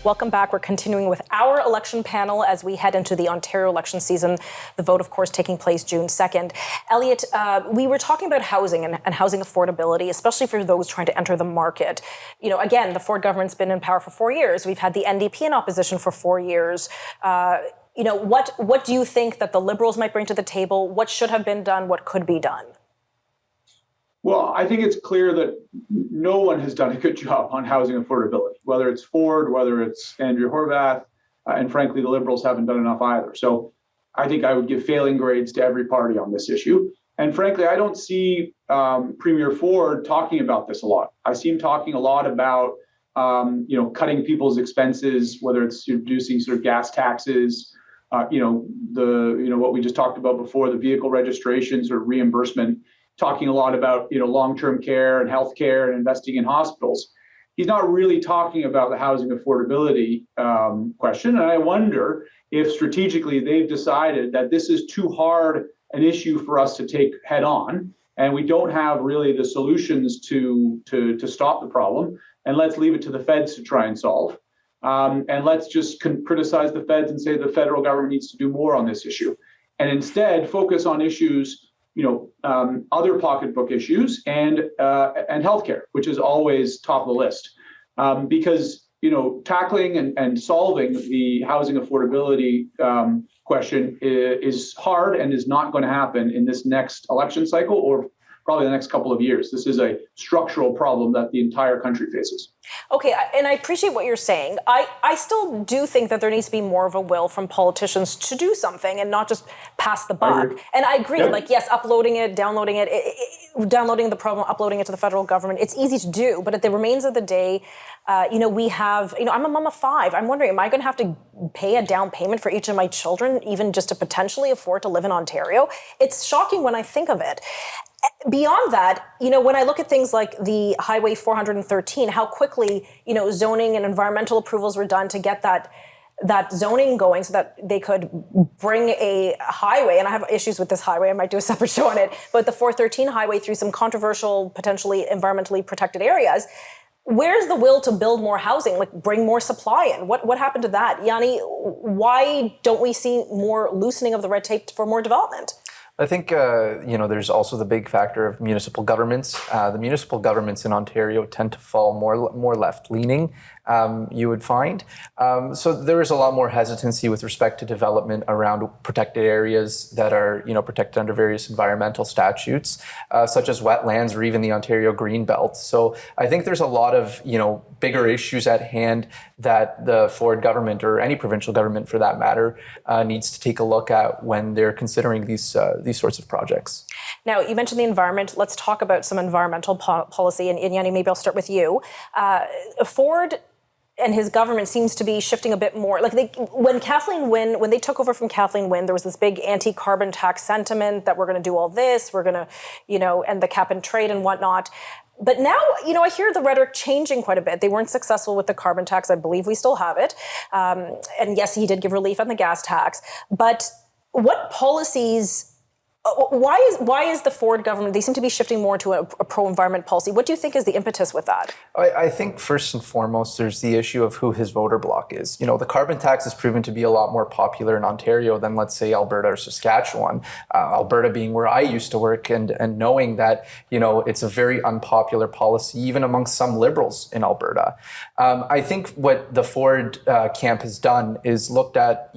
Welcome back. We're continuing with our election panel as we head into the Ontario election season. The vote, of course, taking place June 2nd. Elliot, we were talking about housing and housing affordability, especially for those trying to enter the market. You know, again, the Ford government's been in power for 4 years. We've had the NDP in opposition for 4 years. You know, what do you think that the Liberals might bring to the table? What should have been done? What could be done? Well, I think it's clear that no one has done a good job on housing affordability, whether it's Ford, whether it's Andrea Horwath, and frankly, the Liberals haven't done enough either. So I think I would give failing grades to every party on this issue. And frankly, I don't see Premier Ford talking about this a lot. I see him talking a lot about, cutting people's expenses, whether it's reducing sort of gas taxes, what we just talked about before, the vehicle registrations or reimbursement, talking a lot about, long-term care and healthcare and investing in hospitals. He's not really talking about the housing affordability question. And I wonder if strategically they've decided that this is too hard an issue for us to take head on, and we don't have really the solutions to stop the problem. And let's leave it to the feds to try and solve. And let's just criticize the feds and say the federal government needs to do more on this issue, and instead focus on issues, other pocketbook issues and healthcare, which is always top of the list, because tackling and solving the housing affordability question is hard and is not going to happen in this next election cycle or probably the next couple of years. This is a structural problem that the entire country faces. Okay, and I appreciate what you're saying. I still do think that there needs to be more of a will from politicians to do something and not just pass the buck. And I agree, yes, downloading the problem, uploading it to the federal government, it's easy to do, but at the remains of the day, we have, I'm a mom of 5. I'm wondering, am I going to have to pay a down payment for each of my children, even just to potentially afford to live in Ontario? It's shocking when I think of it. Beyond that, when I look at things like the Highway 413, how quickly, zoning and environmental approvals were done to get that zoning going so that they could bring a highway, and I have issues with this highway, I might do a separate show on it, but the 413 highway through some controversial, potentially environmentally protected areas. Where's the will to build more housing, bring more supply in? What happened to that? Yanni, why don't we see more loosening of the red tape for more development? I think, there's also the big factor of municipal governments. The municipal governments in Ontario tend to fall more left-leaning, you would find. So there is a lot more hesitancy with respect to development around protected areas that are, protected under various environmental statutes, such as wetlands or even the Ontario Greenbelt. So I think there's a lot of, bigger issues at hand that the Ford government, or any provincial government for that matter, needs to take a look at when they're considering these sorts of projects. Now, you mentioned the environment. Let's talk about some environmental policy. And Yanni, maybe I'll start with you. Ford and his government seems to be shifting a bit more. When they took over from Kathleen Wynne, there was this big anti-carbon tax sentiment that we're going to do all this, we're going to, end the cap and trade and whatnot. But now, I hear the rhetoric changing quite a bit. They weren't successful with the carbon tax. I believe we still have it. And yes, he did give relief on the gas tax. But what policies... Why is the Ford government, they seem to be shifting more to a pro-environment policy? What do you think is the impetus with that? I think first and foremost, there's the issue of who his voter bloc is. The carbon tax has proven to be a lot more popular in Ontario than, let's say, Alberta or Saskatchewan. Alberta being where I used to work, and knowing that, it's a very unpopular policy, even amongst some Liberals in Alberta. I think what the Ford camp has done is looked at,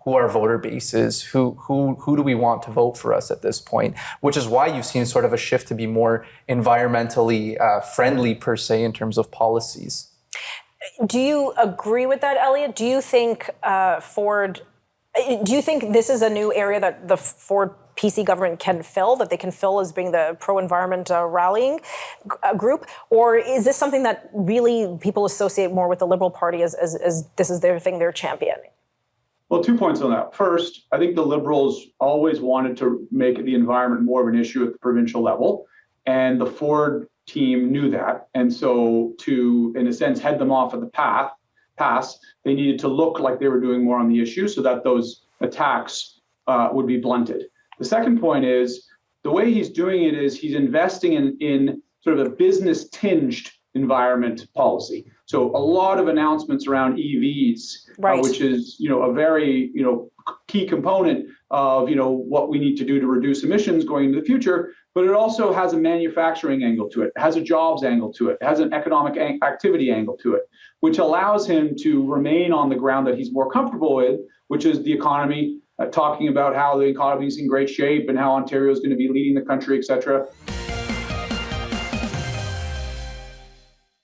who our voter base is, who do we want to vote for us at this point, which is why you've seen sort of a shift to be more environmentally friendly, per se, in terms of policies. Do you agree with that, Elliot? Do you think do you think this is a new area that the Ford PC government can fill, that they can fill as being the pro-environment rallying group? Or is this something that really people associate more with the Liberal Party as this is their thing, they're championing? Well, 2 points on that. First, I think the Liberals always wanted to make the environment more of an issue at the provincial level, and the Ford team knew that. And so to, in a sense, head them off at the pass, they needed to look like they were doing more on the issue so that those attacks would be blunted. The second point is the way he's doing it is he's investing in sort of a business-tinged environment policy. So a lot of announcements around EVs, Right. which is, a very, key component of, what we need to do to reduce emissions going into the future. But it also has a manufacturing angle to it. It has a jobs angle to it. It has an economic activity angle to it, which allows him to remain on the ground that he's more comfortable with, which is the economy, talking about how the economy is in great shape and how Ontario is going to be leading the country, et cetera.